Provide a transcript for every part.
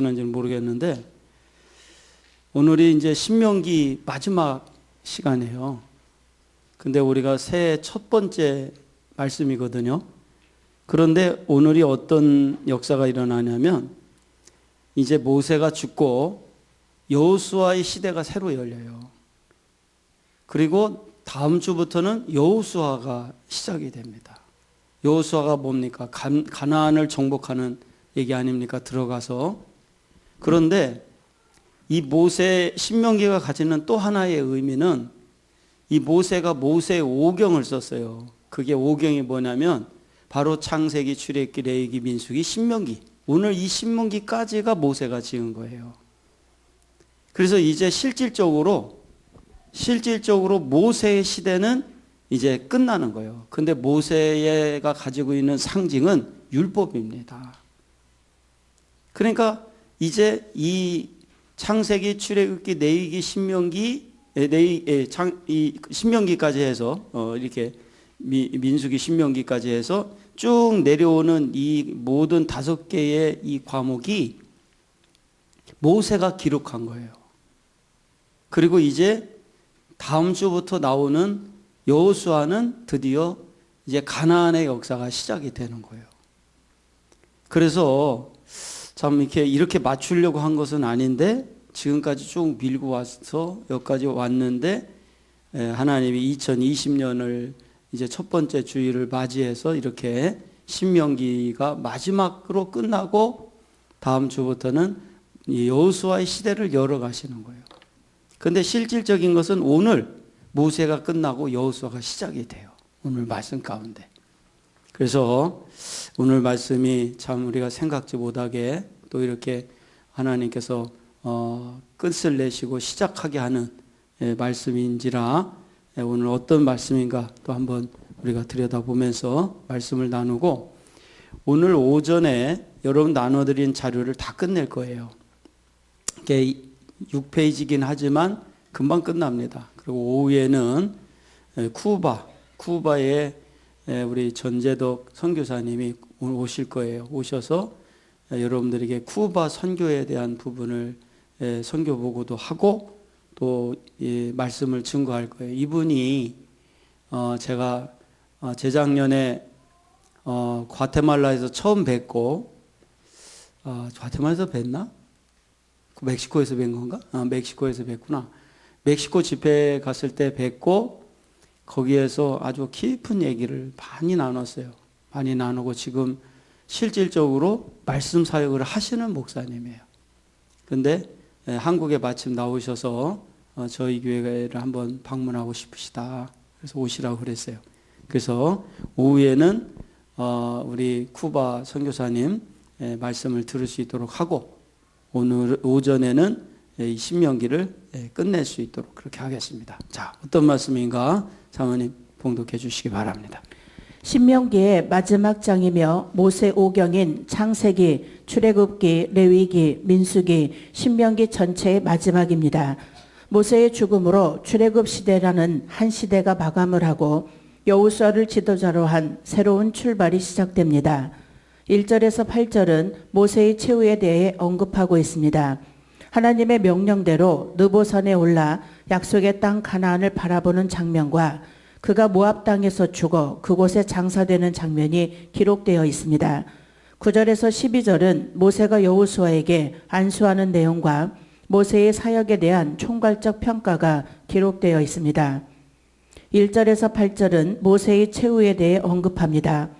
는지는 모르겠는데 오늘이 이제 신명기 마지막 시간이에요. 근데 우리가 새해 첫 번째 말씀이거든요. 그런데 오늘이 어떤 역사가 일어나냐면 이제 모세가 죽고 여호수아의 시대가 새로 열려요. 그리고 다음 주부터는 여호수아가 시작이 됩니다. 여호수아가 뭡니까? 가나안을 정복하는 얘기 아닙니까? 들어가서. 그런데 이 모세 신명기가 가지는 또 하나의 의미는 이 모세가 모세 오경을 썼어요. 그게 오경이 뭐냐면 바로 창세기, 출애굽기, 레위기, 민수기, 신명기. 오늘 이 신명기까지가 모세가 지은 거예요. 그래서 이제 실질적으로 모세의 시대는 이제 끝나는 거예요. 근데 모세가 가지고 있는 상징은 율법입니다. 그러니까 이제 이 창세기, 출애굽기, 레위기, 신명기까지 해서 이렇게 민수기, 신명기까지 해서 쭉 내려오는 이 모든 5개의 이 과목이 모세가 기록한 거예요. 그리고 이제 다음 주부터 나오는 여호수아는 드디어 이제 가나안의 역사가 시작이 되는 거예요. 그래서 참 이렇게 맞추려고 한 것은 아닌데 지금까지 쭉 밀고 와서 여기까지 왔는데 하나님이 2020년을 이제 첫 번째 주일을 맞이해서 이렇게 신명기가 마지막으로 끝나고 다음 주부터는 여호수아의 시대를 열어가시는 거예요. 그런데 실질적인 것은 오늘 모세가 끝나고 여호수아가 시작이 돼요. 오늘 말씀 가운데. 그래서 오늘 말씀이 참 우리가 생각지 못하게 또 이렇게 하나님께서 끝을 내시고 시작하게 하는 말씀인지라 오늘 어떤 말씀인가 또 한번 우리가 들여다보면서 말씀을 나누고 오늘 오전에 여러분 나눠드린 자료를 다 끝낼 거예요. 이게 6페이지긴 하지만 금방 끝납니다. 그리고 오후에는 쿠바의 우리 전재덕 선교사님이 오늘 오실 거예요. 오셔서 여러분들에게 쿠바 선교에 대한 부분을 선교 보고도 하고 또 말씀을 증거할 거예요. 이분이 제가 재작년에 과테말라에서 처음 뵙고 과테말라에서 뵀나? 멕시코에서 뵌 건가? 멕시코에서 뵀구나. 멕시코 집회 갔을 때 뵙고 거기에서 아주 깊은 얘기를 많이 나눴어요. 많이 나누고 지금 실질적으로 말씀 사역을 하시는 목사님이에요. 근데 한국에 마침 나오셔서 저희 교회를 한번 방문하고 싶으시다. 그래서 오시라고 그랬어요. 그래서 오후에는 우리 쿠바 선교사님 말씀을 들을 수 있도록 하고 오늘 오전에는 이 신명기를 끝낼 수 있도록 그렇게 하겠습니다. 자, 어떤 말씀인가 사모님 봉독해 주시기 바랍니다. 신명기의 마지막 장이며 모세 오경인 창세기, 출애굽기, 레위기, 민수기, 신명기 전체의 마지막입니다. 모세의 죽음으로 출애굽 시대라는 한 시대가 마감을 하고 여호수아를 지도자로 한 새로운 출발이 시작됩니다. 1절에서 8절은 모세의 최후에 대해 언급하고 있습니다. 하나님의 명령대로 느보산에 올라 약속의 땅 가나안을 바라보는 장면과 그가 모압 땅에서 죽어 그곳에 장사되는 장면이 기록되어 있습니다. 9절에서 12절은 모세가 여호수아에게 안수하는 내용과 모세의 사역에 대한 총괄적 평가가 기록되어 있습니다. 1절에서 8절은 모세의 최후에 대해 언급합니다.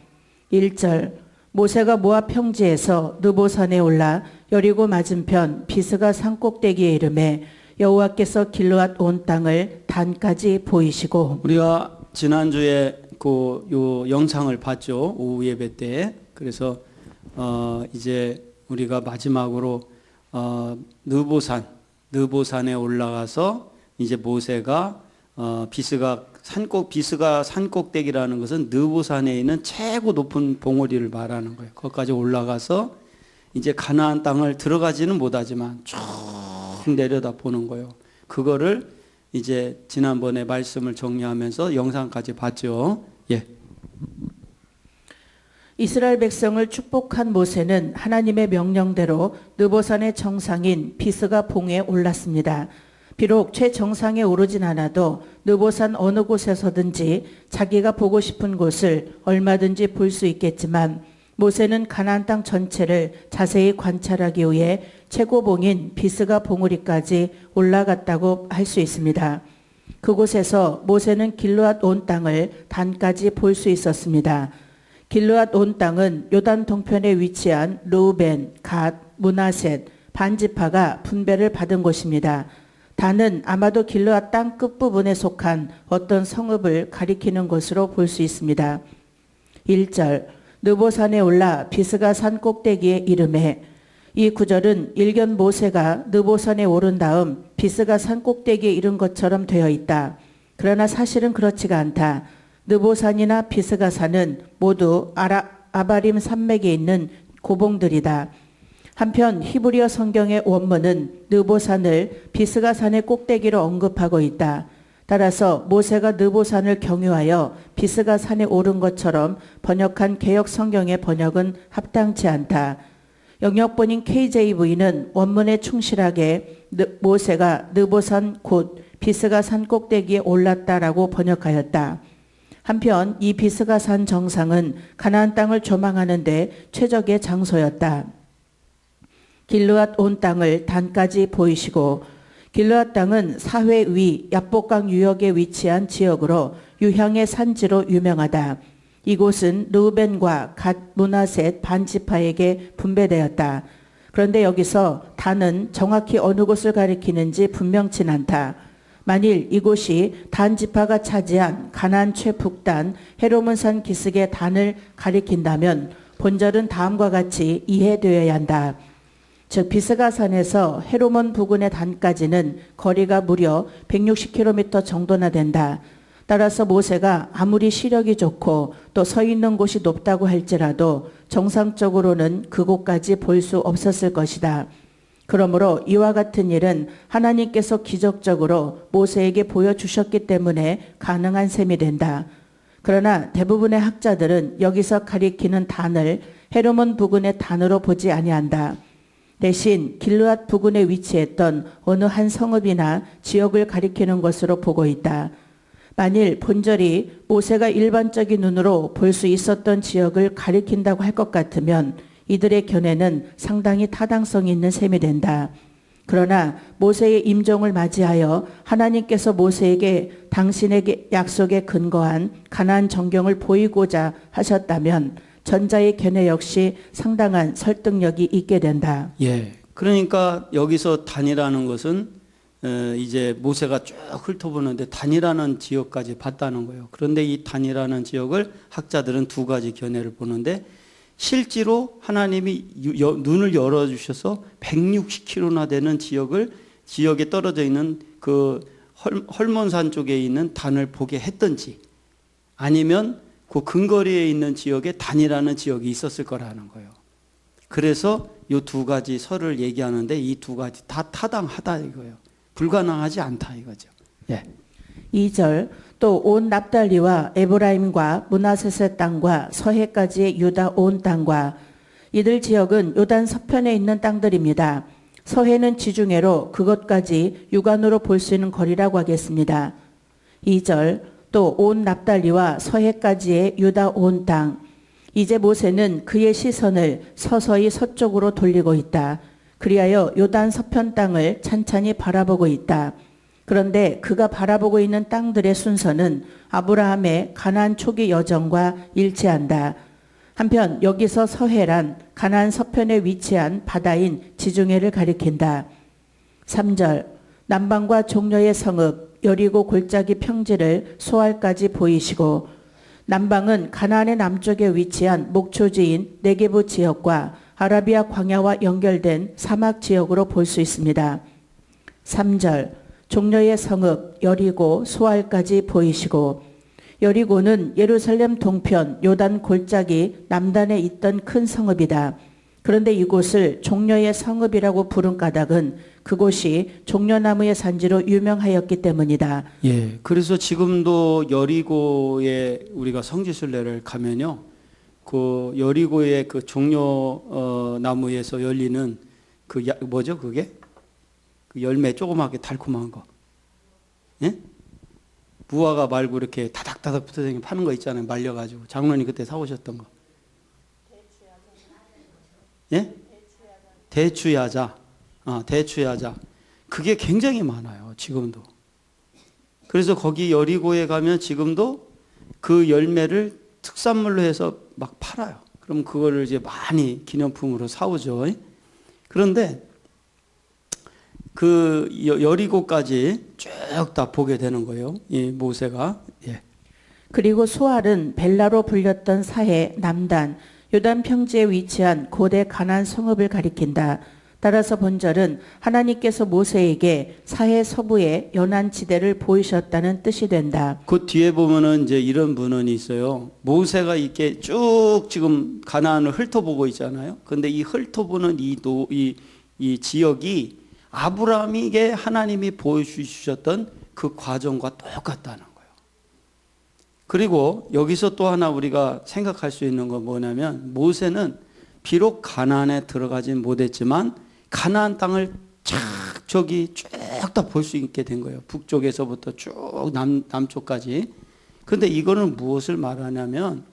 1절 모세가 모압 평지에서 느보산에 올라 여리고 맞은편 비스가 산 꼭대기에 이르매 여호와께서 길르앗 온 땅을 단까지 보이시고. 우리가 지난주에 요 영상을 봤죠. 오후 예배 때. 그래서 이제 우리가 마지막으로 느보산에 올라가서 이제 모세가 비스가 산꼭대기라는 것은 느보산에 있는 최고 높은 봉우리를 말하는 거예요. 거기까지 올라가서 이제 가나안 땅을 들어가지는 못하지만 쭉 내려다 보는 거예요. 그거를 이제 지난번에 말씀을 정리하면서 영상까지 봤죠. 예. 이스라엘 백성을 축복한 모세는 하나님의 명령대로 느보산의 정상인 비스가 봉에 올랐습니다. 비록 최정상에 오르진 않아도 느보산 어느 곳에서든지 자기가 보고 싶은 곳을 얼마든지 볼 수 있겠지만 모세는 가나안 땅 전체를 자세히 관찰하기 위해 최고봉인 비스가 봉우리까지 올라갔다고 할 수 있습니다. 그곳에서 모세는 길르앗 온 땅을 단까지 볼 수 있었습니다. 길르앗 온 땅은 요단 동편에 위치한 르우벤, 갓, 므낫셋, 반지파가 분배를 받은 곳입니다. 단은 아마도 길르앗 땅 끝부분에 속한 어떤 성읍을 가리키는 것으로 볼 수 있습니다. 1절 느보산에 올라 비스가 산 꼭대기에 이르매. 이 구절은 일견 모세가 느보산에 오른 다음 비스가 산 꼭대기에 이른 것처럼 되어 있다. 그러나 사실은 그렇지가 않다. 느보산이나 비스가 산은 모두 아바림 산맥에 있는 고봉들이다. 한편 히브리어 성경의 원문은 느보산을 비스가 산의 꼭대기로 언급하고 있다. 따라서 모세가 느보산을 경유하여 비스가 산에 오른 것처럼 번역한 개역 성경의 번역은 합당치 않다. 영역본인 KJV는 원문에 충실하게 모세가 느보산 곧 비스가 산 꼭대기에 올랐다라고 번역하였다. 한편 이 비스가 산 정상은 가나안 땅을 조망하는 데 최적의 장소였다. 길르앗 온 땅을 단까지 보이시고. 길르앗 땅은 사회 위 야복강 유역에 위치한 지역으로 유향의 산지로 유명하다. 이곳은 르우벤과 갓, 므낫셋 반지파에게 분배되었다. 그런데 여기서 단은 정확히 어느 곳을 가리키는지 분명치 않다. 만일 이곳이 단 지파가 차지한 가나안 최북단 헤르몬산 기슭의 단을 가리킨다면 본절은 다음과 같이 이해되어야 한다. 즉 비스가산에서 헤르몬 부근의 단까지는 거리가 무려 160km 정도나 된다. 따라서 모세가 아무리 시력이 좋고 또 서 있는 곳이 높다고 할지라도 정상적으로는 그곳까지 볼 수 없었을 것이다. 그러므로 이와 같은 일은 하나님께서 기적적으로 모세에게 보여주셨기 때문에 가능한 셈이 된다. 그러나 대부분의 학자들은 여기서 가리키는 단을 헤르몬 부근의 단으로 보지 아니한다. 대신 길르앗 부근에 위치했던 어느 한 성읍이나 지역을 가리키는 것으로 보고 있다. 만일 본절이 모세가 일반적인 눈으로 볼 수 있었던 지역을 가리킨다고 할 것 같으면 이들의 견해는 상당히 타당성이 있는 셈이 된다. 그러나 모세의 임종을 맞이하여 하나님께서 모세에게 당신에게 약속에 근거한 가나안 정경을 보이고자 하셨다면 전자의 견해 역시 상당한 설득력이 있게 된다. 예. 그러니까 여기서 단이라는 것은 이제 모세가 쭉 훑어보는데 단이라는 지역까지 봤다는 거예요. 그런데 이 단이라는 지역을 학자들은 두 가지 견해를 보는데 실제로 하나님이 눈을 열어주셔서 160km나 되는 지역에 떨어져 있는 그 헐몬산 쪽에 있는 단을 보게 했던지 아니면 그 근거리에 있는 지역에 단이라는 지역이 있었을 거라는 거예요. 그래서 이 두 가지 설을 얘기하는데 이 두 가지 다 타당하다 이거예요. 불가능하지 않다 이거죠. 예. 2절 또 온 납달리와 에브라임과 므낫셋의 땅과 서해까지의 유다 온 땅과 이들 지역은 요단 서편에 있는 땅들입니다. 서해는 지중해로 그것까지 육안으로 볼 수 있는 거리라고 하겠습니다. 2절 또 온 납달리와 서해까지의 유다 온 땅. 이제 모세는 그의 시선을 서서히 서쪽으로 돌리고 있다. 그리하여 요단 서편 땅을 찬찬히 바라보고 있다. 그런데 그가 바라보고 있는 땅들의 순서는 아브라함의 가나안 초기 여정과 일치한다. 한편 여기서 서해란 가나안 서편에 위치한 바다인 지중해를 가리킨다. 3절 남방과 종려의 성읍 여리고 골짜기 평지를 소알까지 보이시고 남방은 가나안의 남쪽에 위치한 목초지인 네게부 지역과 아라비아 광야와 연결된 사막 지역으로 볼 수 있습니다. 3절 종려의 성읍 여리고 소알까지 보이시고 여리고는 예루살렘 동편 요단 골짜기 남단에 있던 큰 성읍이다. 그런데 이곳을 종려의 성읍이라고 부른 까닭은 그곳이 종려나무의 산지로 유명하였기 때문이다. 예. 그래서 지금도 여리고에 우리가 성지순례를 가면요. 그 여리고의 그 종려 나무에서 열리는 그 뭐죠 그게? 그 열매 조그맣게 달콤한 거. 예? 무화과 말고 이렇게 다닥다닥 붙어서 파는 거 있잖아요. 말려가지고 장로님 그때 사오셨던 거. 예? 대추야자. 대추야자. 그게 굉장히 많아요. 지금도. 그래서 거기 여리고에 가면 지금도 그 열매를 특산물로 해서 막 팔아요. 그럼 그거를 이제 많이 기념품으로 사오죠. 그런데 그 여리고까지 쭉 다 보게 되는 거예요. 이 모세가. 예. 그리고 소알은 벨라로 불렸던 사해 남단 요단 평지에 위치한 고대 가나안 성읍을 가리킨다. 따라서 본절은 하나님께서 모세에게 사해 서부의 연안 지대를 보이셨다는 뜻이 된다. 그 뒤에 보면은 이제 이런 문헌이 있어요. 모세가 이렇게 쭉 지금 가나안을 훑어보고 있잖아요. 근데 이 훑어보는 이 지역이 아브라함에게 하나님이 보여주셨던 그 과정과 똑같다는 거예요. 그리고 여기서 또 하나 우리가 생각할 수 있는 건 뭐냐면 모세는 비록 가나안에 들어가진 못했지만 가나안 땅을 저기 쭉 다 볼 수 있게 된 거예요. 북쪽에서부터 쭉 남쪽까지. 근데 이거는 무엇을 말하냐면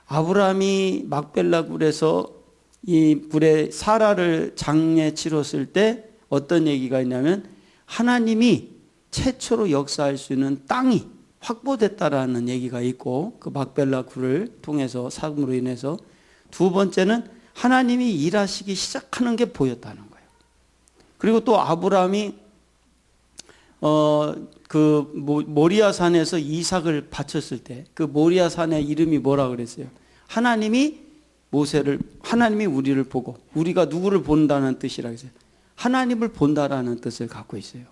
아브라함이 막벨라 굴에서 이 불에 사라를 장례 치렀을 때 어떤 얘기가 있냐면 하나님이 최초로 역사할 수 있는 땅이 확보됐다라는 얘기가 있고 그 막벨라 굴을 통해서 사금으로 인해서 두 번째는 하나님이 일하시기 시작하는 게 보였다는 거예요. 그리고 또 아브라함이 그 모리아 산에서 이삭을 바쳤을 때 그 모리아 산의 이름이 뭐라 그랬어요? 하나님이 우리를 보고 우리가 누구를 본다는 뜻이라 했어요. 하나님을 본다라는 뜻을 갖고 있어요.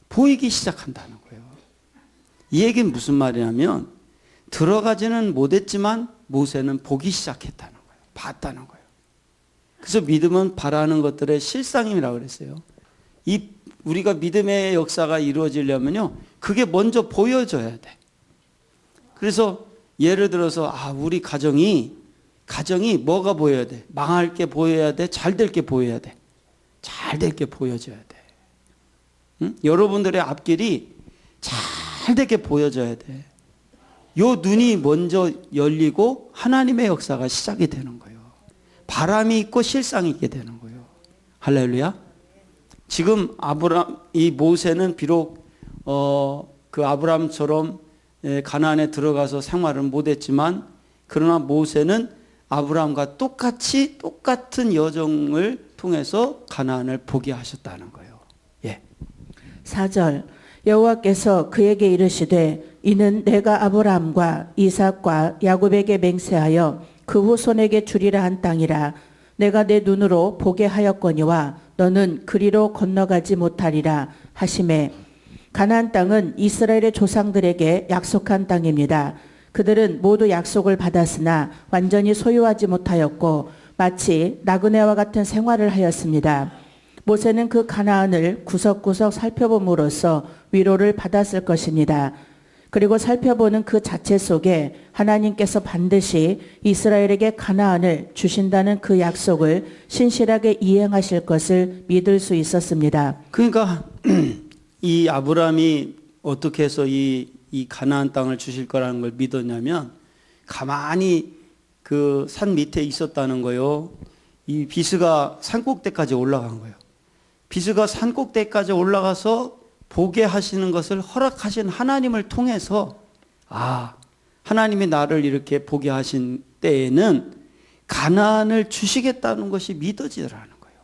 보이기 시작한다는 거예요. 이 얘기는 무슨 말이냐면 들어가지는 못했지만 모세는 보기 시작했다는 거예요. 봤다는 거예요. 그래서 믿음은 바라는 것들의 실상이라고 그랬어요. 우리가 믿음의 역사가 이루어지려면요, 그게 먼저 보여져야 돼. 그래서 예를 들어서 우리 가정이 뭐가 보여야 돼? 망할 게 보여야 돼? 잘 될 게 보여야 돼? 잘 될 게 보여져야 돼. 응? 여러분들의 앞길이 잘 되게 보여져야 돼. 요 눈이 먼저 열리고 하나님의 역사가 시작이 되는 거예요. 바람이 있고 실상이 있게 되는 거예요. 할렐루야. 지금 이 모세는 비록 그 아브라함처럼 가나안에 들어가서 생활을 못했지만 그러나 모세는 아브라함과 똑같은 여정을 통해서 가나안을 보게 하셨다는 거예요. 예. 4절 여호와께서 그에게 이르시되 이는 내가 아브라함과 이삭과 야곱에게 맹세하여 그 후손에게 주리라 한 땅이라. 내가 내 눈으로 보게 하였거니와 너는 그리로 건너가지 못하리라 하시매. 가나안 땅은 이스라엘의 조상들에게 약속한 땅입니다. 그들은 모두 약속을 받았으나 완전히 소유하지 못하였고 마치 나그네와 같은 생활을 하였습니다. 모세는 그 가나안을 구석구석 살펴봄으로써 위로를 받았을 것입니다. 그리고 살펴보는 그 자체 속에 하나님께서 반드시 이스라엘에게 가나안을 주신다는 그 약속을 신실하게 이행하실 것을 믿을 수 있었습니다. 그러니까 이 아브라함이 어떻게 해서 이 가나안 땅을 주실 거라는 걸 믿었냐면 가만히 그 산 밑에 있었다는 거예요. 이 비스가 산 꼭대까지 올라간 거예요. 비스가 산 꼭대까지 올라가서 보게 하시는 것을 허락하신 하나님을 통해서 하나님이 나를 이렇게 보게 하신 때에는 가나안을 주시겠다는 것이 믿어지더라는 거예요.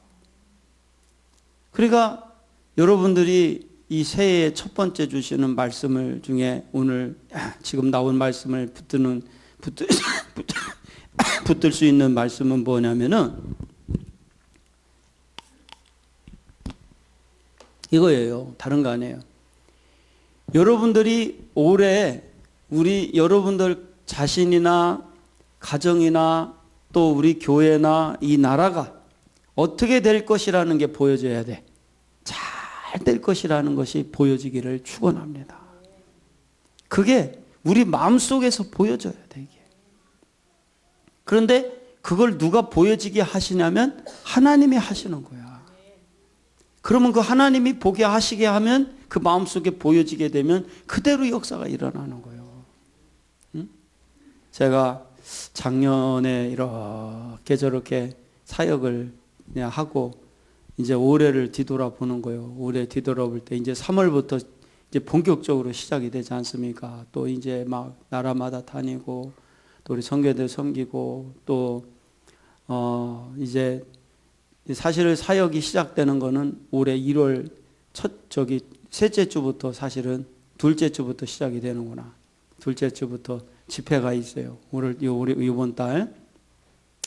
그러니까 여러분들이 이 새해의 첫 번째 주시는 말씀을 중에 오늘 지금 나온 말씀을 붙들 수 있는 말씀은 뭐냐면은 이거예요. 다른 거 아니에요. 여러분들이 올해 여러분들 자신이나 가정이나 또 우리 교회나 이 나라가 어떻게 될 것이라는 게 보여져야 돼. 잘 될 것이라는 것이 보여지기를 축원합니다. 그게 우리 마음속에서 보여져야 돼. 이게. 그런데 그걸 누가 보여지게 하시냐면 하나님이 하시는 거야. 그러면 그 하나님이 보게 하시게 하면 그 마음속에 보여지게 되면 그대로 역사가 일어나는 거예요. 응? 제가 작년에 이렇게 저렇게 사역을 그냥 하고 이제 올해를 뒤돌아보는 거예요. 올해 뒤돌아볼 때 이제 3월부터 이제 본격적으로 시작이 되지 않습니까? 또 이제 막 나라마다 다니고 또 우리 선교들 섬기고 또 이제 사실 사역이 시작되는 거는 올해 1월 셋째 주부터 사실은 둘째 주부터 시작이 되는구나. 둘째 주부터 집회가 있어요. 이번 달.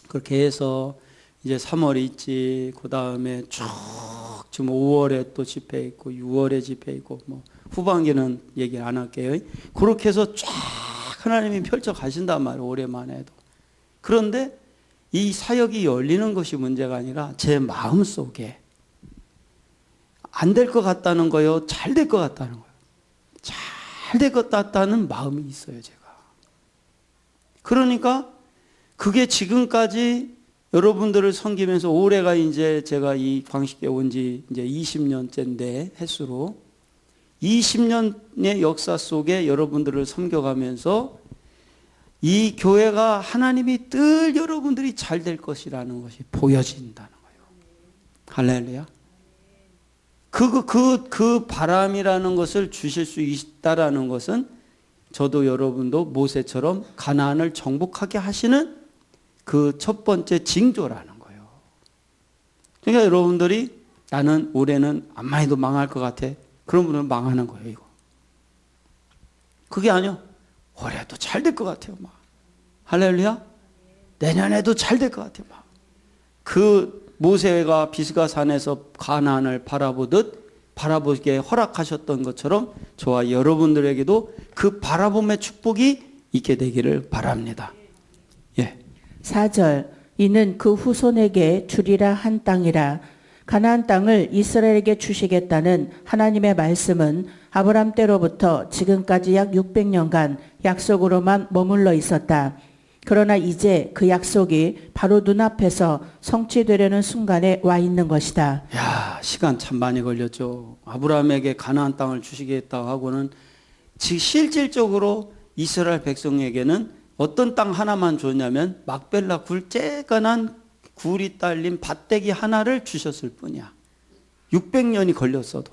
그렇게 해서 이제 3월에 있지. 그 다음에 쭉 지금 5월에 또 집회 있고 6월에 집회 있고 뭐 후반기는 얘기 안 할게요. 그렇게 해서 쫙 하나님이 펼쳐 가신단 말이에요. 올해만 해도. 그런데 이 사역이 열리는 것이 문제가 아니라 제 마음 속에 안 될 것 같다는 거요. 잘 될 것 같다는 거예요. 잘 될 것 같다는 마음이 있어요, 제가. 그러니까 그게 지금까지 여러분들을 섬기면서 올해가 이제 제가 이 광식교회 온 지 이제 20년째인데 횟수로 20년의 역사 속에 여러분들을 섬겨가면서 이 교회가 하나님이 늘 여러분들이 잘 될 것이라는 것이 보여진다는 거예요. 할렐루야. 그 바람이라는 것을 주실 수 있다라는 것은 저도 여러분도 모세처럼 가나안을 정복하게 하시는 그 첫 번째 징조라는 거예요. 그러니까 여러분들이 나는 올해는 암만 해도 망할 것 같아. 그런 분은 망하는 거예요, 이거. 그게 아니요. 올해도 잘 될 것 같아요, 막. 할렐루야. 내년에도 잘 될 것 같아요, 막. 그 모세가 비스가 산에서 가나안을 바라보게 허락하셨던 것처럼 저와 여러분들에게도 그 바라봄의 축복이 있게 되기를 바랍니다. 예. 4절 이는 그 후손에게 주리라 한 땅이라. 가나안 땅을 이스라엘에게 주시겠다는 하나님의 말씀은 아브람 때로부터 지금까지 약 600년간 약속으로만 머물러 있었다. 그러나 이제 그 약속이 바로 눈앞에서 성취되려는 순간에 와 있는 것이다. 야, 시간 참 많이 걸렸죠. 아브라함에게 가나안 땅을 주시겠다고 하고는 실질적으로 이스라엘 백성에게는 어떤 땅 하나만 줬냐면 막벨라 굴째간한 굴이 딸린 밭대기 하나를 주셨을 뿐이야. 600년이 걸렸어도.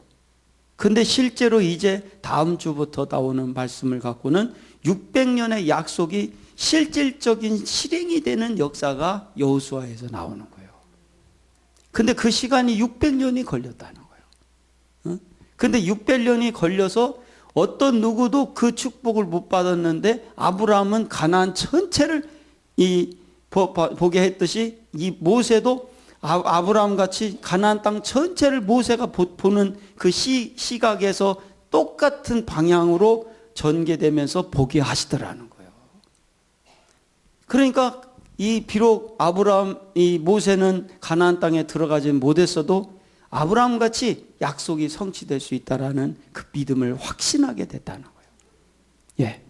근데 실제로 이제 다음 주부터 나오는 말씀을 갖고는 600년의 약속이 실질적인 실행이 되는 역사가 여호수아에서 나오는 거예요. 근데 그 시간이 600년이 걸렸다는 거예요. 근데 600년이 걸려서 어떤 누구도 그 축복을 못 받았는데 아브라함은 가나안 전체를 보게 했듯이 이 모세도 아브라함 같이 가나안 땅 전체를 모세가 보는 그 시각에서 똑같은 방향으로 전개되면서 보게 하시더라는 거예요. 그러니까 비록 모세는 가나안 땅에 들어가지 못했어도 아브라함 같이 약속이 성취될 수 있다라는 그 믿음을 확신하게 됐다는 거예요. 예.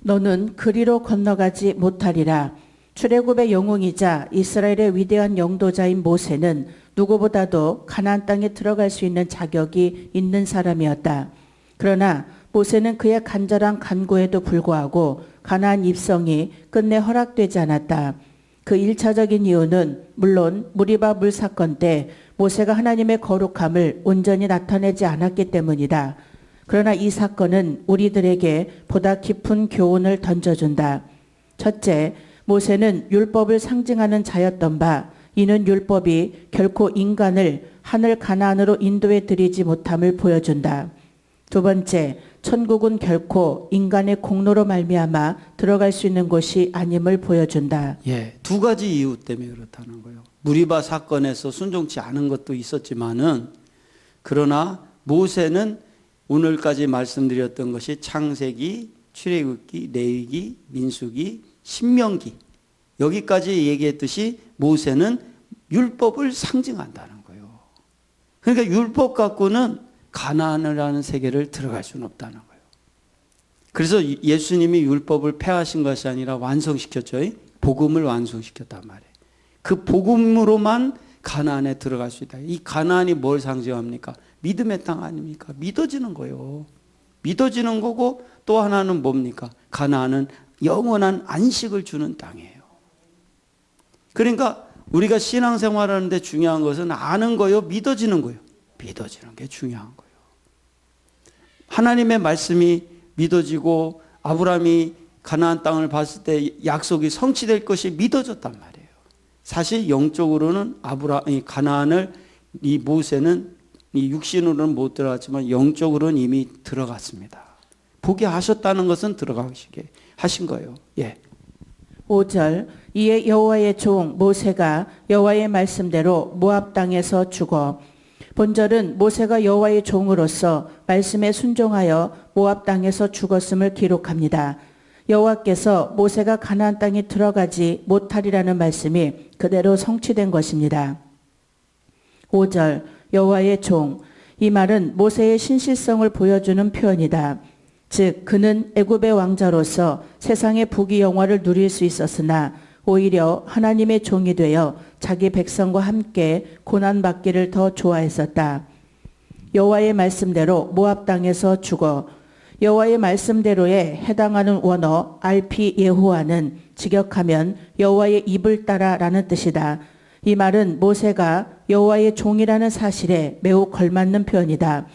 너는 그리로 건너가지 못하리라. 출애굽의 영웅이자 이스라엘의 위대한 영도자인 모세는 누구보다도 가나안 땅에 들어갈 수 있는 자격이 있는 사람이었다. 그러나 모세는 그의 간절한 간구에도 불구하고 가나안 입성이 끝내 허락되지 않았다. 그 1차적인 이유는 물론 무리바 물 사건 때 모세가 하나님의 거룩함을 온전히 나타내지 않았기 때문이다. 그러나 이 사건은 우리들에게 보다 깊은 교훈을 던져준다. 첫째, 모세는 율법을 상징하는 자였던 바 이는 율법이 결코 인간을 하늘 가나안으로 인도해 드리지 못함을 보여준다. 두 번째, 천국은 결코 인간의 공로로 말미암아 들어갈 수 있는 곳이 아님을 보여준다. 예, 두 가지 이유 때문에 그렇다는 거예요. 무리바 사건에서 순종치 않은 것도 있었지만은 그러나 모세는 오늘까지 말씀드렸던 것이 창세기, 출애굽기, 레위기, 민수기, 신명기 여기까지 얘기했듯이 모세는 율법을 상징한다는 거예요. 그러니까 율법 갖고는 가나안이라는 세계를 들어갈 수는 없다는 거예요. 그래서 예수님이 율법을 폐하신 것이 아니라 완성시켰죠. 복음을 완성시켰단 말이에요. 그 복음으로만 가나안에 들어갈 수 있다. 이 가나안이 뭘 상징합니까? 믿음의 땅 아닙니까? 믿어지는 거예요. 믿어지는 거고 또 하나는 뭡니까? 가나안은 영원한 안식을 주는 땅이에요. 그러니까 우리가 신앙생활하는데 중요한 것은 아는 거요, 믿어지는 거요. 믿어지는 게 중요한 거예요. 하나님의 말씀이 믿어지고 아브라함이 가나안 땅을 봤을 때 약속이 성취될 것이 믿어졌단 말이에요. 사실 영적으로는 가나안을 이 모세는 이 육신으로는 못 들어갔지만 영적으로는 이미 들어갔습니다. 보게 하셨다는 것은 들어가시게 하신 거예요. 예. 5절 이에 여호와의 종 모세가 여호와의 말씀대로 모압 땅에서 죽어 본절은 모세가 여호와의 종으로서 말씀에 순종하여 모압 땅에서 죽었음을 기록합니다. 여호와께서 모세가 가나안 땅에 들어가지 못하리라는 말씀이 그대로 성취된 것입니다. 5절 여호와의 종, 이 말은 모세의 신실성을 보여주는 표현이다. 즉 그는 애굽의 왕자로서 세상의 부귀 영화를 누릴 수 있었으나 오히려 하나님의 종이 되어 자기 백성과 함께 고난받기를 더 좋아했었다. 여호와의 말씀대로 모압 땅에서 죽어 여호와의 말씀대로에 해당하는 원어 알피 예호와는 직역하면 여호와의 입을 따라라는 뜻이다. 이 말은 모세가 여호와의 종이라는 사실에 매우 걸맞는 표현이다.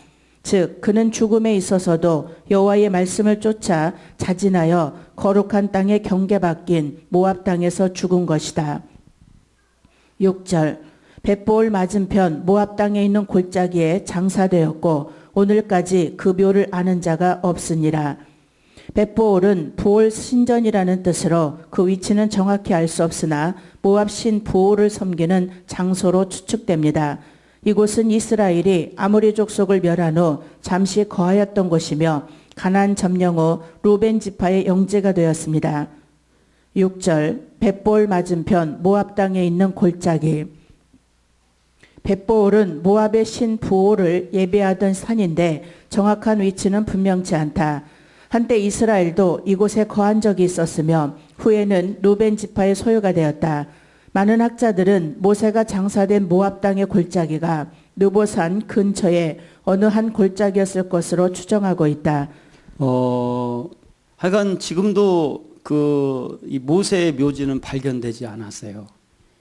즉 그는 죽음에 있어서도 여호와의 말씀을 쫓아 자진하여 거룩한 땅에 경계받긴 모압 땅에서 죽은 것이다. 6절 벳보올 맞은편 모압 땅에 있는 골짜기에 장사되었고 오늘까지 그 묘를 아는 자가 없으니라. 벳보올은 부올 신전이라는 뜻으로 그 위치는 정확히 알 수 없으나 모압 신 부올을 섬기는 장소로 추측됩니다. 이곳은 이스라엘이 아모리 족속을 멸한 후 잠시 거하였던 곳이며 가나안 점령 후 루벤 지파의 영지가 되었습니다. 6절 벳보올 맞은편 모압 땅에 있는 골짜기. 벳보올은 모압의 신 부올을 예배하던 산인데 정확한 위치는 분명치 않다. 한때 이스라엘도 이곳에 거한 적이 있었으며 후에는 루벤 지파의 소유가 되었다. 많은 학자들은 모세가 장사된 모압 땅의 골짜기가 느보산 근처에 어느 한 골짜기였을 것으로 추정하고 있다. 하여간 지금도 이 모세의 묘지는 발견되지 않았어요.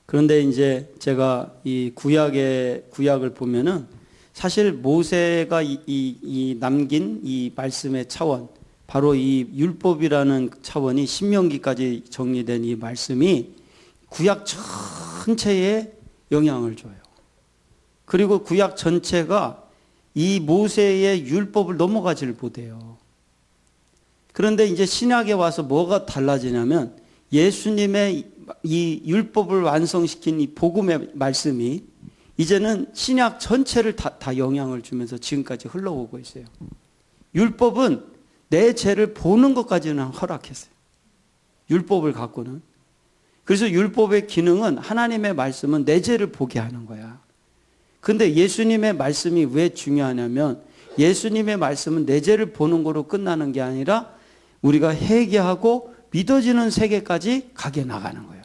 그런데 이제 제가 이 구약을 보면은 사실 모세가 이 남긴 이 말씀의 차원, 바로 이 율법이라는 차원이 신명기까지 정리된 이 말씀이 구약 전체에 영향을 줘요. 그리고 구약 전체가 이 모세의 율법을 넘어가지를 못해요. 그런데 이제 신약에 와서 뭐가 달라지냐면 예수님의 이 율법을 완성시킨 이 복음의 말씀이 이제는 신약 전체를 다 영향을 주면서 지금까지 흘러오고 있어요. 율법은 내 죄를 보는 것까지는 허락했어요. 율법을 갖고는. 그래서 율법의 기능은 하나님의 말씀은 내 죄를 보게 하는 거야. 근데 예수님의 말씀이 왜 중요하냐면 예수님의 말씀은 내 죄를 보는 거로 끝나는 게 아니라 우리가 회개하고 믿어지는 세계까지 가게 나가는 거예요.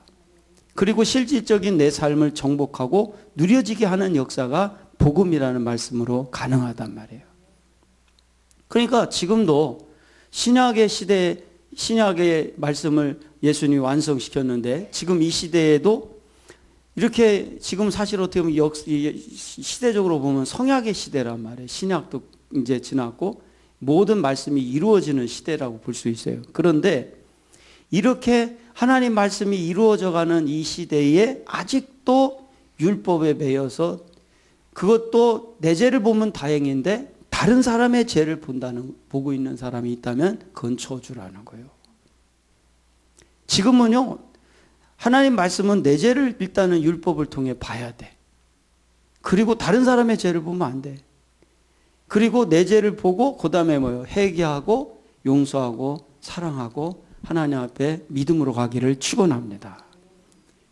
그리고 실질적인 내 삶을 정복하고 누려지게 하는 역사가 복음이라는 말씀으로 가능하단 말이에요. 그러니까 지금도 신약의 시대에 신약의 말씀을 예수님이 완성시켰는데 지금 이 시대에도 이렇게 지금 사실 어떻게 보면 시대적으로 보면 성약의 시대란 말이에요. 신약도 이제 지났고 모든 말씀이 이루어지는 시대라고 볼 수 있어요. 그런데 이렇게 하나님 말씀이 이루어져가는 이 시대에 아직도 율법에 매여서 그것도 내 죄를 보면 다행인데 다른 사람의 죄를 보고 있는 사람이 있다면 그건 저주라는 거예요. 지금은요, 하나님 말씀은 내 죄를 일단은 율법을 통해 봐야 돼. 그리고 다른 사람의 죄를 보면 안 돼. 그리고 내 죄를 보고 그 다음에 회개하고 용서하고 사랑하고 하나님 앞에 믿음으로 가기를 축원합니다.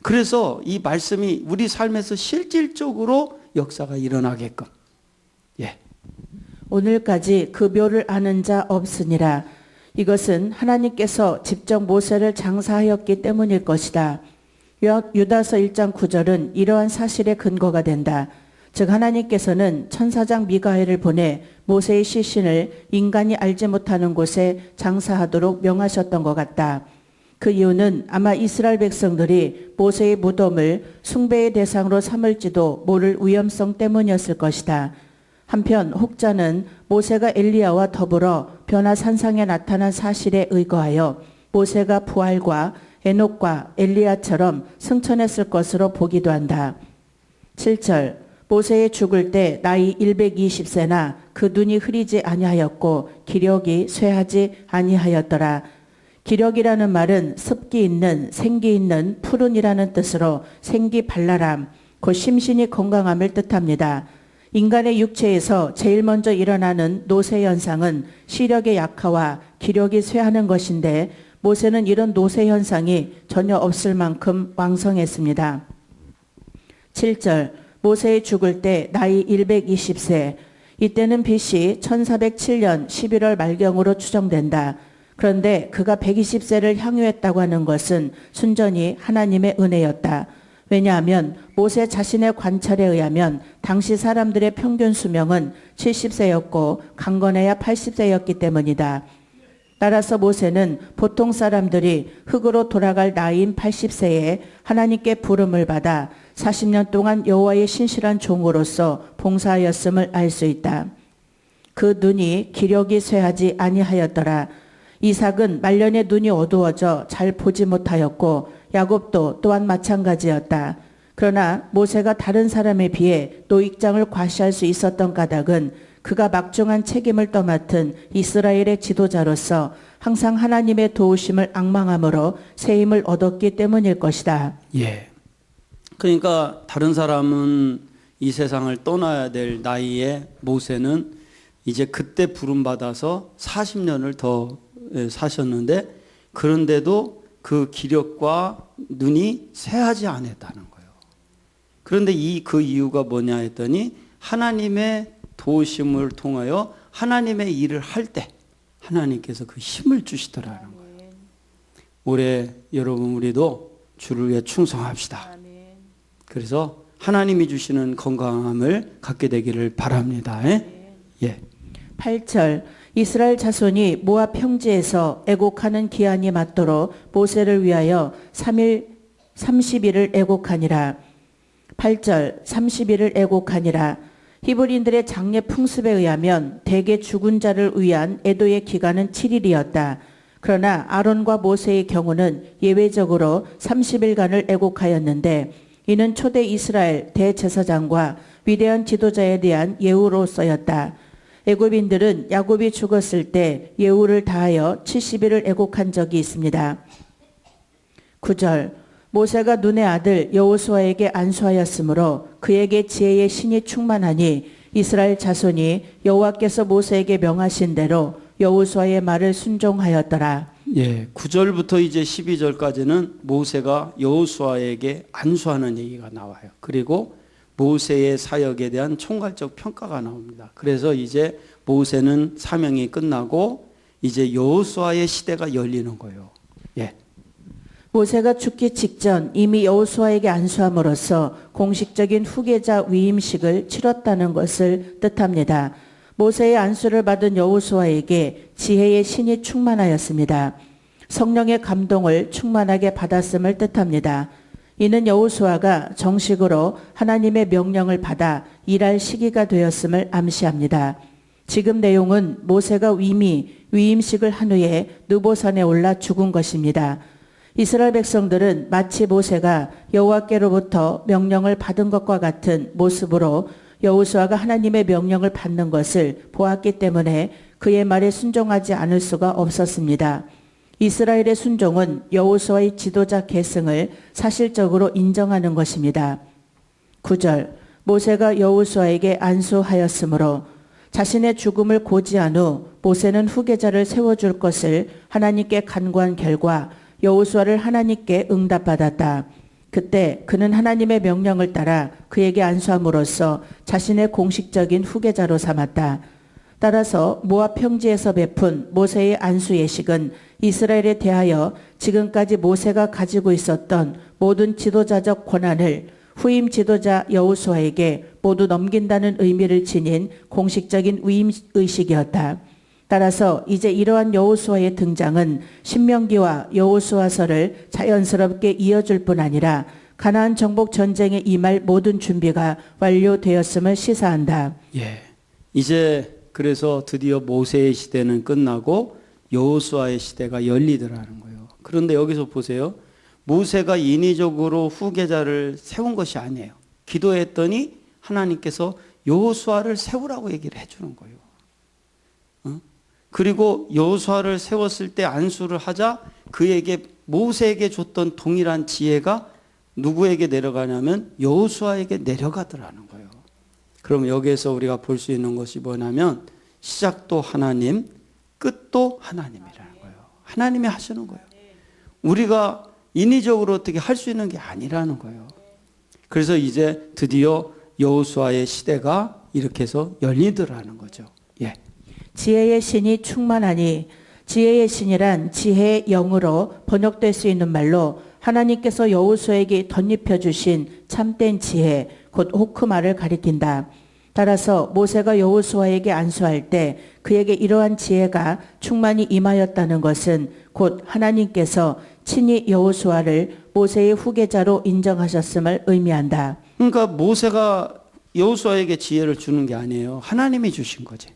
그래서 이 말씀이 우리 삶에서 실질적으로 역사가 일어나게끔. 예. 오늘까지 그 묘를 아는 자 없으니라. 이것은 하나님께서 직접 모세를 장사하였기 때문일 것이다. 유다서 1장 9절은 이러한 사실의 근거가 된다. 즉 하나님께서는 천사장 미가엘을 보내 모세의 시신을 인간이 알지 못하는 곳에 장사하도록 명하셨던 것 같다. 그 이유는 아마 이스라엘 백성들이 모세의 무덤을 숭배의 대상으로 삼을지도 모를 위험성 때문이었을 것이다. 한편 혹자는 모세가 엘리야와 더불어 변화산상에 나타난 사실에 의거하여 모세가 부활과 에녹과 엘리야처럼 승천했을 것으로 보기도 한다. 7절 모세의 죽을 때 나이 120세나 그 눈이 흐리지 아니하였고 기력이 쇠하지 아니하였더라. 기력이라는 말은 습기 있는, 생기 있는, 푸른이라는 뜻으로 생기 발랄함, 곧 심신이 건강함을 뜻합니다. 인간의 육체에서 제일 먼저 일어나는 노쇠 현상은 시력의 약화와 기력이 쇠하는 것인데 모세는 이런 노쇠 현상이 전혀 없을 만큼 왕성했습니다. 7절 모세의 죽을 때 나이 120세, 이때는 BC 1407년 11월 말경으로 추정된다. 그런데 그가 120세를 향유했다고 하는 것은 순전히 하나님의 은혜였다. 왜냐하면 모세 자신의 관찰에 의하면 당시 사람들의 평균 수명은 70세였고 강건해야 80세였기 때문이다. 따라서 모세는 보통 사람들이 흙으로 돌아갈 나이인 80세에 하나님께 부름을 받아 40년 동안 여호와의 신실한 종으로서 봉사하였음을 알 수 있다. 그 눈이 기력이 쇠하지 아니하였더라. 이삭은 말년에 눈이 어두워져 잘 보지 못하였고 야곱도 또한 마찬가지였다. 그러나 모세가 다른 사람에 비해 노익장을 과시할 수 있었던 까닭은 그가 막중한 책임을 떠맡은 이스라엘의 지도자로서 항상 하나님의 도우심을 앙망함으로 새 힘을 얻었기 때문일 것이다. 예. 그러니까 다른 사람은 이 세상을 떠나야 될 나이에 모세는 이제 그때 부름받아서 40년을 더 사셨는데 그런데도 그 기력과 눈이 쇠하지 않았다는 거예요. 그런데 그 이유가 뭐냐 했더니 하나님의 도우심을 통하여 하나님의 일을 할 때 하나님께서 그 힘을 주시더라는 거예요. 올해 여러분 우리도 주를 위해 충성합시다. 그래서 하나님이 주시는 건강함을 갖게 되기를 바랍니다. 예. 8절 이스라엘 자손이 모압 평지에서 애곡하는 기한이 맞도록 모세를 위하여 30일을 애곡하니라. 8절 30일을 애곡하니라. 히브리인들의 장례 풍습에 의하면 대개 죽은 자를 위한 애도의 기간은 7일이었다. 그러나 아론과 모세의 경우는 예외적으로 30일간을 애곡하였는데 이는 초대 이스라엘 대제사장과 위대한 지도자에 대한 예우로서였다. 애굽인들은 야곱이 죽었을 때 예우를 다하여 70일을 애곡한 적이 있습니다. 9절 모세가 눈의 아들 여호수아에게 안수하였으므로 그에게 지혜의 신이 충만하니 이스라엘 자손이 여호와께서 모세에게 명하신 대로 여호수아의 말을 순종하였더라. 예, 9절부터 이제 12절까지는 모세가 여호수아에게 안수하는 얘기가 나와요. 그리고 모세의 사역에 대한 총괄적 평가가 나옵니다. 그래서 이제 모세는 사명이 끝나고 이제 여호수아의 시대가 열리는 거예요. 예. 모세가 죽기 직전 이미 여호수아에게 안수함으로써 공식적인 후계자 위임식을 치렀다는 것을 뜻합니다. 모세의 안수를 받은 여호수아에게 지혜의 신이 충만하였습니다. 성령의 감동을 충만하게 받았음을 뜻합니다. 이는 여호수아가 정식으로 하나님의 명령을 받아 일할 시기가 되었음을 암시합니다. 지금 내용은 모세가 이미 위임식을 한 후에 느보산에 올라 죽은 것입니다. 이스라엘 백성들은 마치 모세가 여호와께로부터 명령을 받은 것과 같은 모습으로 여호수아가 하나님의 명령을 받는 것을 보았기 때문에 그의 말에 순종하지 않을 수가 없었습니다. 이스라엘의 순종은 여호수아의 지도자 계승을 사실적으로 인정하는 것입니다. 9절 모세가 여호수아에게 안수하였으므로 자신의 죽음을 고지한 후 모세는 후계자를 세워줄 것을 하나님께 간구한 결과 여호수아를 하나님께 응답받았다. 그때 그는 하나님의 명령을 따라 그에게 안수함으로써 자신의 공식적인 후계자로 삼았다. 따라서 모압 평지에서 베푼 모세의 안수 예식은 이스라엘에 대하여 지금까지 모세가 가지고 있었던 모든 지도자적 권한을 후임 지도자 여호수아에게 모두 넘긴다는 의미를 지닌 공식적인 위임 의식이었다. 따라서 이제 이러한 여호수아의 등장은 신명기와 여호수아서를 자연스럽게 이어줄 뿐 아니라 가나안 정복 전쟁에 임할 모든 준비가 완료되었음을 시사한다. 예. 이제 그래서 드디어 모세의 시대는 끝나고 여호수아의 시대가 열리더라는 거예요. 그런데 여기서 보세요. 모세가 인위적으로 후계자를 세운 것이 아니에요. 기도했더니 하나님께서 여호수아를 세우라고 얘기를 해주는 거예요. 그리고 여호수아를 세웠을 때 안수를 하자 그에게 모세에게 줬던 동일한 지혜가 누구에게 내려가냐면 여호수아에게 내려가더라는 거예요. 그럼 여기에서 우리가 볼 수 있는 것이 뭐냐면 시작도 하나님, 끝도 하나님이라는 거예요. 하나님이 하시는 거예요. 우리가 인위적으로 어떻게 할 수 있는 게 아니라는 거예요. 그래서 이제 드디어 여호수아의 시대가 이렇게 해서 열리더라는 거죠. 예. 지혜의 신이 충만하니, 지혜의 신이란 지혜의 영으로 번역될 수 있는 말로 하나님께서 여호수아에게 덧입혀 주신 참된 지혜, 곧 호크마를 가리킨다. 따라서 모세가 여호수아에게 안수할 때 그에게 이러한 지혜가 충만히 임하였다는 것은 곧 하나님께서 친히 여호수아를 모세의 후계자로 인정하셨음을 의미한다. 그러니까 모세가 여호수아에게 지혜를 주는 게 아니에요. 하나님이 주신 거지.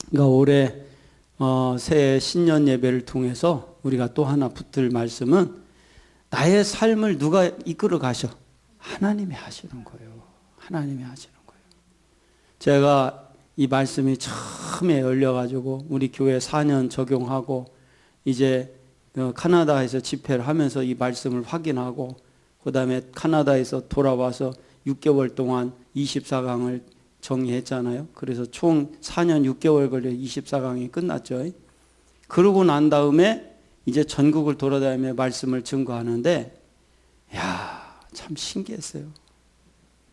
그러니까 올해 새해 신년 예배를 통해서 우리가 또 하나 붙들 말씀은 나의 삶을 누가 이끌어 가셔? 하나님이 하시는 거예요. 하나님이 하시는 거예요. 제가 이 말씀이 처음에 열려가지고 우리 교회 4년 적용하고 이제 카나다에서 집회를 하면서 이 말씀을 확인하고 그 다음에 카나다에서 돌아와서 6개월 동안 24강을 정리했잖아요. 그래서 총 4년 6개월 걸려 24강이 끝났죠. 그러고 난 다음에 이제 전국을 돌아다니며 말씀을 증거하는데 야, 참 신기했어요.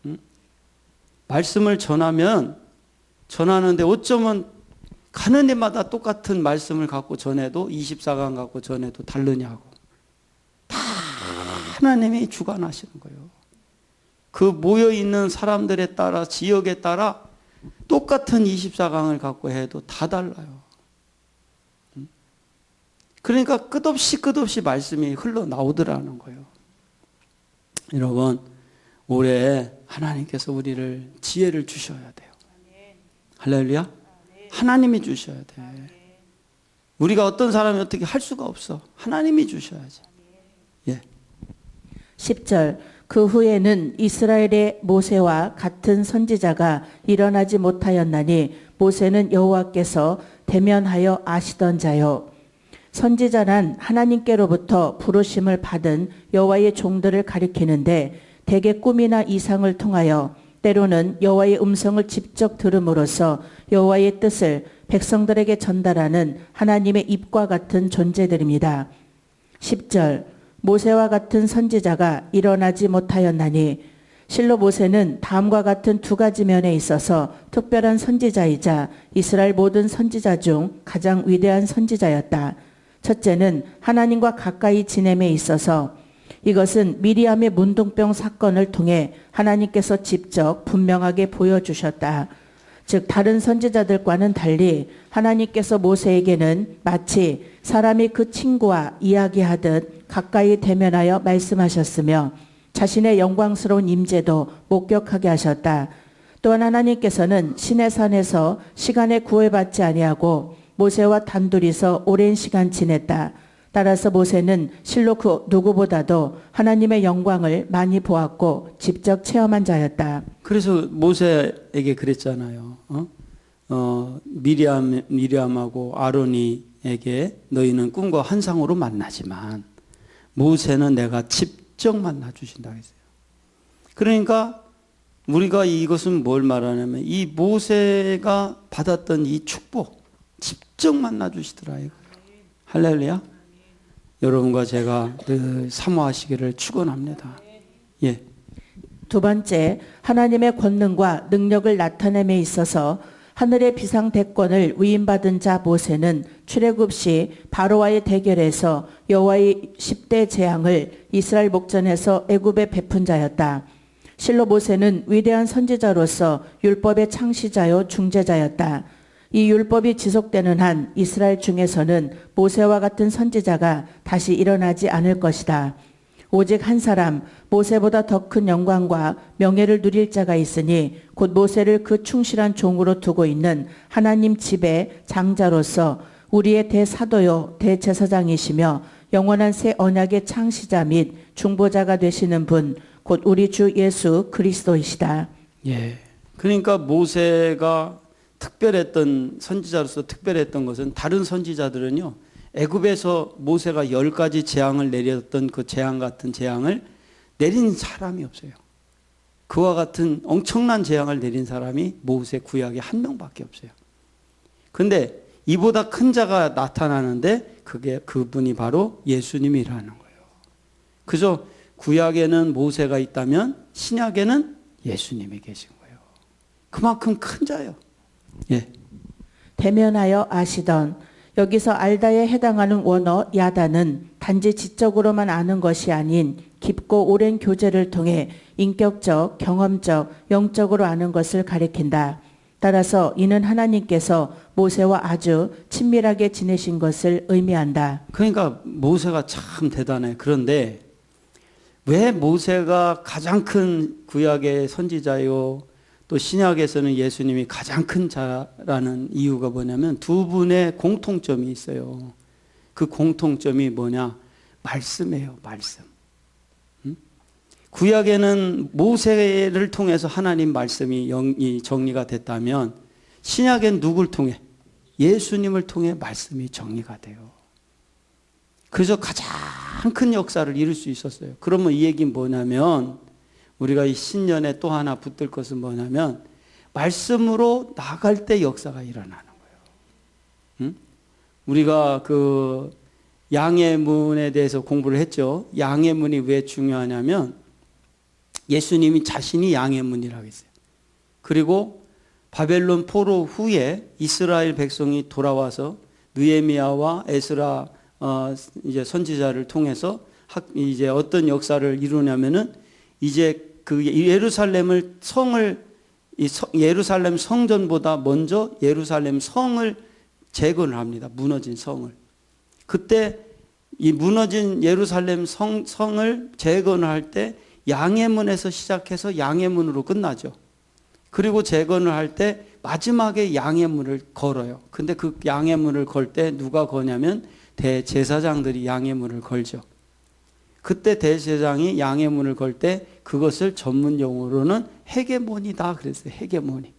응? 말씀을 전하는데 어쩌면 가는 데마다 똑같은 말씀을 갖고 전해도 24강 갖고 전해도 다르냐고. 다 하나님이 주관하시는 거예요. 그 모여있는 사람들에 따라 지역에 따라 똑같은 24강을 갖고 해도 다 달라요. 그러니까 끝없이 말씀이 흘러나오더라는 거예요. 여러분, 올해 하나님께서 우리를 지혜를 주셔야 돼요. 할렐루야. 하나님이 주셔야 돼. 우리가 어떤 사람이 어떻게 할 수가 없어. 하나님이 주셔야지. 예. 10절. 그 후에는 이스라엘의 모세와 같은 선지자가 일어나지 못하였나니 모세는 여호와께서 대면하여 아시던 자요. 선지자란 하나님께로부터 부르심을 받은 여호와의 종들을 가리키는데 대개 꿈이나 이상을 통하여 때로는 여호와의 음성을 직접 들음으로써 여호와의 뜻을 백성들에게 전달하는 하나님의 입과 같은 존재들입니다. 10절. 모세와 같은 선지자가 일어나지 못하였나니 실로 모세는 다음과 같은 두 가지 면에 있어서 특별한 선지자이자 이스라엘 모든 선지자 중 가장 위대한 선지자였다. 첫째는 하나님과 가까이 지냄에 있어서 이것은 미리암의 문둥병 사건을 통해 하나님께서 직접 분명하게 보여주셨다. 즉 다른 선지자들과는 달리 하나님께서 모세에게는 마치 사람이 그 친구와 이야기하듯 가까이 대면하여 말씀하셨으며 자신의 영광스러운 임재도 목격하게 하셨다. 또한 하나님께서는 시내산에서 시간에 구애받지 아니하고 모세와 단둘이서 오랜 시간 지냈다. 따라서 모세는 실로 그 누구보다도 하나님의 영광을 많이 보았고 직접 체험한 자였다. 그래서 모세에게 그랬잖아요. 미리암하고 아론이에게 너희는 꿈과 환상으로 만나지만 모세는 내가 직접 만나 주신다 했어요. 그러니까 우리가 이것은 뭘 말하냐면 이 모세가 받았던 이 축복 직접 만나 주시더라 이거. 할렐루야. 여러분과 제가 늘 사모하시기를 축원합니다. 예. 두 번째, 하나님의 권능과 능력을 나타냄에 있어서 하늘의 비상대권을 위임받은 자 모세는 출애굽 시 바로와의 대결에서 여호와의 10대 재앙을 이스라엘 목전에서 애굽에 베푼 자였다. 실로 모세는 위대한 선지자로서 율법의 창시자요 중재자였다. 이 율법이 지속되는 한 이스라엘 중에서는 모세와 같은 선지자가 다시 일어나지 않을 것이다. 오직 한 사람 모세보다 더 큰 영광과 명예를 누릴 자가 있으니 곧 모세를 그 충실한 종으로 두고 있는 하나님 집의 장자로서 우리의 대사도요 대제사장이시며 영원한 새 언약의 창시자 및 중보자가 되시는 분 곧 우리 주 예수 그리스도이시다. 예. 그러니까 모세가 특별했던 선지자로서 특별했던 것은 다른 선지자들은요. 애굽에서 모세가 10가지 재앙을 내렸던 그 재앙 같은 재앙을 내린 사람이 없어요. 그와 같은 엄청난 재앙을 내린 사람이 모세 구약에 한 명밖에 없어요. 그런데 이보다 큰 자가 나타나는데 그분이 바로 예수님이라는 거예요. 그래서 구약에는 모세가 있다면 신약에는 예수님이 계신 거예요. 그만큼 큰 자예요. 예. 대면하여 아시던 여기서 알다에 해당하는 원어 야다는 단지 지적으로만 아는 것이 아닌 깊고 오랜 교제를 통해 인격적, 경험적, 영적으로 아는 것을 가리킨다. 따라서 이는 하나님께서 모세와 아주 친밀하게 지내신 것을 의미한다. 그러니까 모세가 참 대단해. 그런데 왜 모세가 가장 큰 구약의 선지자요 또 신약에서는 예수님이 가장 큰 자라는 이유가 뭐냐면 두 분의 공통점이 있어요. 그 공통점이 뭐냐? 말씀이에요. 말씀. 구약에는 모세를 통해서 하나님 말씀이 정리가 됐다면 신약엔 누굴 통해? 예수님을 통해 말씀이 정리가 돼요. 그래서 가장 큰 역사를 이룰 수 있었어요. 그러면 이 얘기는 뭐냐면 우리가 이 신년에 또 하나 붙들 것은 뭐냐면 말씀으로 나갈 때 역사가 일어나는 거예요. 응? 우리가 그 양의 문에 대해서 공부를 했죠. 양의 문이 왜 중요하냐면 예수님이 자신이 양의 문이라고 했어요. 그리고 바벨론 포로 후에 이스라엘 백성이 돌아와서 느헤미야와 에스라 이제 선지자를 통해서 이제 어떤 역사를 이루냐면은 이제 그 예루살렘 성전보다 먼저 예루살렘 성을 재건을 합니다. 무너진 성을. 그때 이 무너진 예루살렘 성을 재건을 할 때 양의 문에서 시작해서 양의 문으로 끝나죠. 그리고 재건을 할 때 마지막에 양의 문을 걸어요. 근데 그 양의 문을 걸 때 누가 거냐면 대제사장들이 양의 문을 걸죠. 그때 대제사장이 양의 문을 걸 때 그것을 전문 용어로는 헤게모니다 그랬어요. 헤게모니.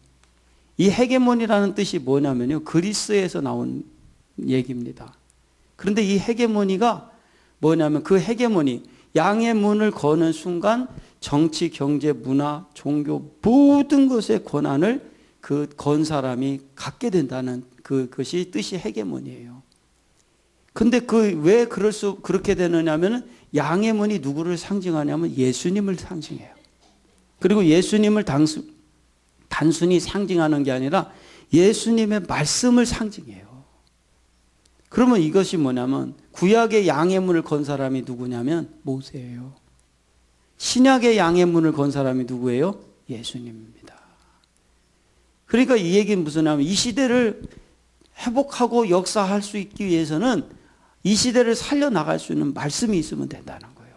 이 헤게모니라는 뜻이 뭐냐면요. 그리스에서 나온 얘기입니다. 그런데 이 헤게모니가 뭐냐면 그 헤게모니 양의 문을 거는 순간 정치, 경제, 문화, 종교 모든 것의 권한을 그 건 사람이 갖게 된다는 그것이 뜻이 헤게모니예요. 근데 왜 그렇게 되느냐면은 양의 문이 누구를 상징하냐면 예수님을 상징해요. 그리고 예수님을 단순히 상징하는 게 아니라 예수님의 말씀을 상징해요. 그러면 이것이 뭐냐면 구약의 양의 문을 건 사람이 누구냐면 모세예요. 신약의 양의 문을 건 사람이 누구예요? 예수님입니다. 그러니까 이 얘기는 무슨 말이냐면 이 시대를 회복하고 역사할 수 있기 위해서는 이 시대를 살려나갈 수 있는 말씀이 있으면 된다는 거예요.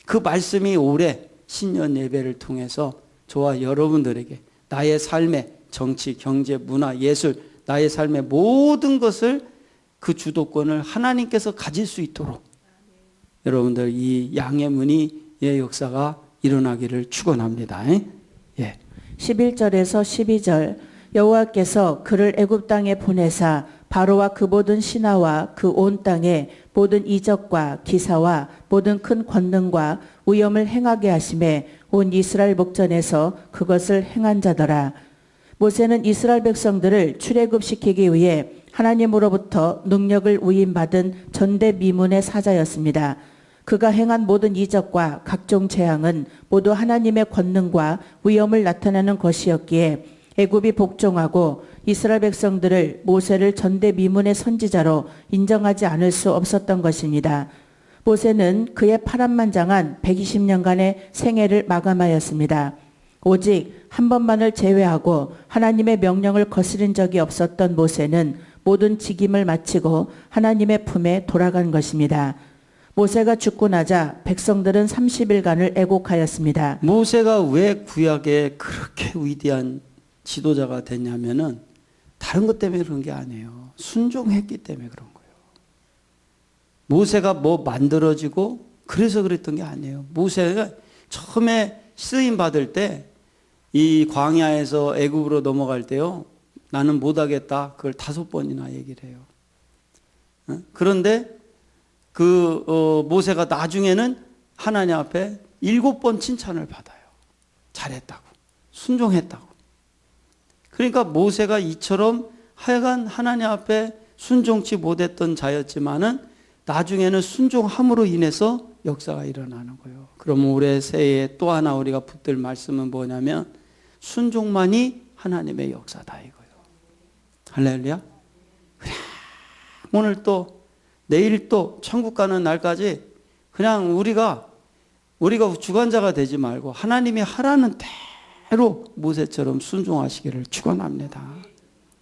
그 말씀이 올해 신년 예배를 통해서 저와 여러분들에게 나의 삶의 정치, 경제, 문화, 예술, 나의 삶의 모든 것을 그 주도권을 하나님께서 가질 수 있도록 여러분들 이 양의 문의 역사가 일어나기를 축원합니다. 예. 11절에서 12절 여호와께서 그를 애굽 땅에 보내사 바로와 그 모든 신하와 그 온 땅에 모든 이적과 기사와 모든 큰 권능과 위엄을 행하게 하심에 온 이스라엘 목전에서 그것을 행한 자더라. 모세는 이스라엘 백성들을 출애굽시키기 위해 하나님으로부터 능력을 위임받은 전대미문의 사자였습니다. 그가 행한 모든 이적과 각종 재앙은 모두 하나님의 권능과 위엄을 나타내는 것이었기에 애굽이 복종하고 이스라엘 백성들을 모세를 전대미문의 선지자로 인정하지 않을 수 없었던 것입니다. 모세는 그의 파란만장한 120년간의 생애를 마감하였습니다. 오직 한 번만을 제외하고 하나님의 명령을 거스린 적이 없었던 모세는 모든 직임을 마치고 하나님의 품에 돌아간 것입니다. 모세가 죽고 나자 백성들은 30일간을 애곡하였습니다. 모세가 왜 구약에 그렇게 위대한 지도자가 됐냐면은 다른 것 때문에 그런 게 아니에요. 순종했기 때문에 그런 거예요. 모세가 뭐 만들어지고 그래서 그랬던 게 아니에요. 모세가 처음에 쓰임 받을 때 이 광야에서 애굽으로 넘어갈 때요. 나는 못하겠다. 그걸 5번이나 얘기를 해요. 그런데 모세가 나중에는 하나님 앞에 7번 칭찬을 받아요. 잘했다고. 순종했다고. 그러니까 모세가 이처럼 하여간 하나님 앞에 순종치 못했던 자였지만은 나중에는 순종함으로 인해서 역사가 일어나는 거예요. 그럼 올해 새해에 또 하나 우리가 붙들 말씀은 뭐냐면 순종만이 하나님의 역사다 이거예요. 할렐루야. 그래, 오늘 또 내일 또 천국 가는 날까지 그냥 우리가 주관자가 되지 말고 하나님이 하라는 대로 모세처럼 순종하시기를 축원합니다.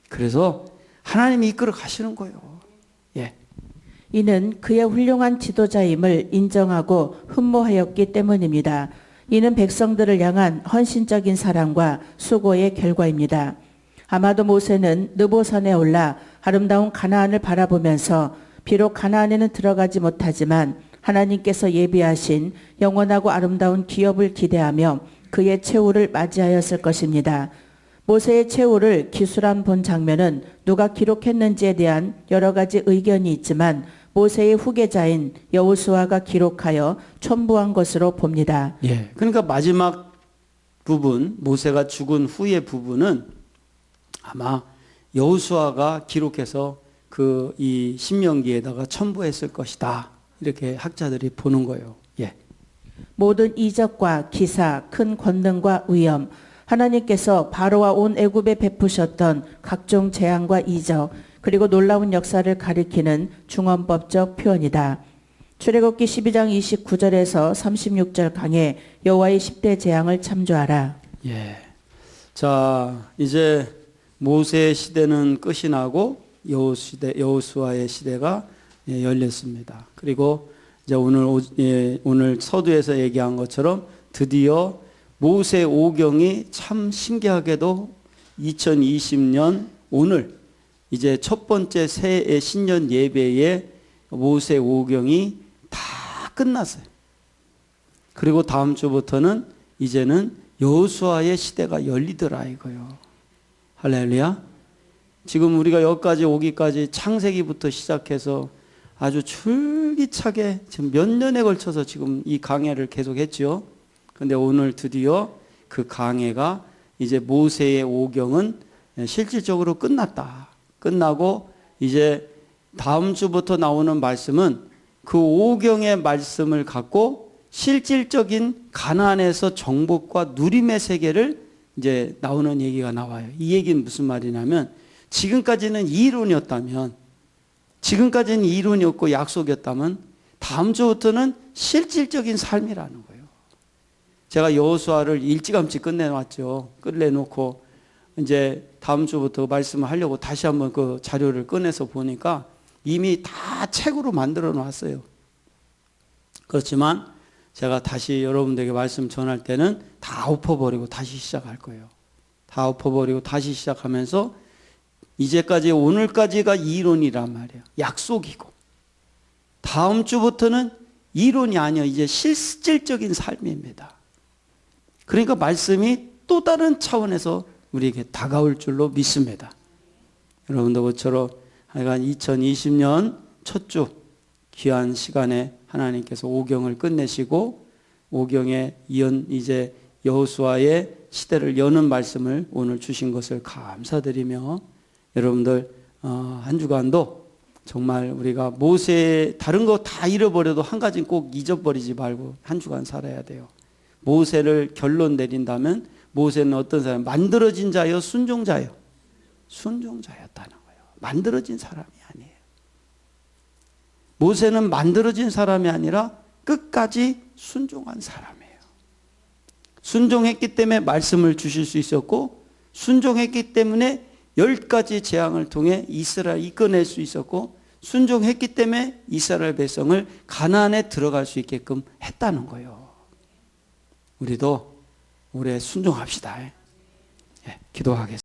그래서 하나님이 이끌어 가시는 거예요. 예. 이는 그의 훌륭한 지도자임을 인정하고 흠모하였기 때문입니다. 이는 백성들을 향한 헌신적인 사랑과 수고의 결과입니다. 아마도 모세는 느보산에 올라 아름다운 가나안을 바라보면서 비록 가나안에는 들어가지 못하지만 하나님께서 예비하신 영원하고 아름다운 기업을 기대하며 그의 최후를 맞이하였을 것입니다. 모세의 최후를 기술한 본 장면은 누가 기록했는지에 대한 여러 가지 의견이 있지만 모세의 후계자인 여호수아가 기록하여 첨부한 것으로 봅니다. 예. 그러니까 마지막 부분, 모세가 죽은 후의 부분은 아마 여호수아가 기록해서 이 신명기에다가 첨부했을 것이다. 이렇게 학자들이 보는 거예요. 예. 모든 이적과 기사, 큰 권능과 위엄, 하나님께서 바로와 온 애굽에 베푸셨던 각종 재앙과 이적, 그리고 놀라운 역사를 가리키는 중언법적 표현이다. 출애굽기 12장 29절에서 36절 강에 여호와의 10대 재앙을 참조하라. 예. 자, 이제 모세의 시대는 끝이 나고 여호수아의 시대가 열렸습니다. 그리고 이제 오늘 서두에서 얘기한 것처럼 드디어 모세 오경이 참 신기하게도 2020년 오늘 이제 첫 번째 새해 신년 예배에 모세 오경이 다 끝났어요. 그리고 다음 주부터는 이제는 여호수아의 시대가 열리더라 이거요. 할렐루야. 지금 우리가 여기까지 오기까지 창세기부터 시작해서 아주 줄기차게 지금 몇 년에 걸쳐서 지금 이 강해를 계속했죠. 그런데 오늘 드디어 그 강해가 이제 모세의 오경은 실질적으로 끝났다. 끝나고 이제 다음 주부터 나오는 말씀은 그 오경의 말씀을 갖고 실질적인 가나안에서 정복과 누림의 세계를 이제 나오는 얘기가 나와요. 이 얘기는 무슨 말이냐면 지금까지는 이론이었고 약속이었다면 다음 주부터는 실질적인 삶이라는 거예요. 제가 여호수아를 일찌감치 끝내놓고 이제 다음 주부터 말씀을 하려고 다시 한번 그 자료를 꺼내서 보니까 이미 다 책으로 만들어 놨어요. 그렇지만 제가 다시 여러분들에게 말씀 전할 때는 다 엎어버리고 다시 시작할 거예요. 다 엎어버리고 다시 시작하면서 이제까지 오늘까지가 이론이란 말이에요. 약속이고 다음 주부터는 이론이 아니에요. 이제 실질적인 삶입니다. 그러니까 말씀이 또 다른 차원에서 우리에게 다가올 줄로 믿습니다. 여러분도 그처럼 하여간 2020년 첫 주 귀한 시간에 하나님께서 오경을 끝내시고 오경에 이은 이제 여호수아의 시대를 여는 말씀을 오늘 주신 것을 감사드리며 여러분들 한 주간도 정말 우리가 모세 다른 거 다 잃어버려도 한 가지는 꼭 잊어버리지 말고 한 주간 살아야 돼요. 모세를 결론 내린다면 모세는 어떤 사람? 만들어진 자요, 순종자요? 순종자였다는 거예요. 만들어진 사람이 아니에요. 모세는 만들어진 사람이 아니라 끝까지 순종한 사람이에요. 순종했기 때문에 말씀을 주실 수 있었고, 순종했기 때문에 10가지 재앙을 통해 이스라엘 이끌어낼 수 있었고, 순종했기 때문에 이스라엘 백성을 가나안에 들어갈 수 있게끔 했다는 거예요. 우리도 올해 순종합시다. 기도하겠습니다.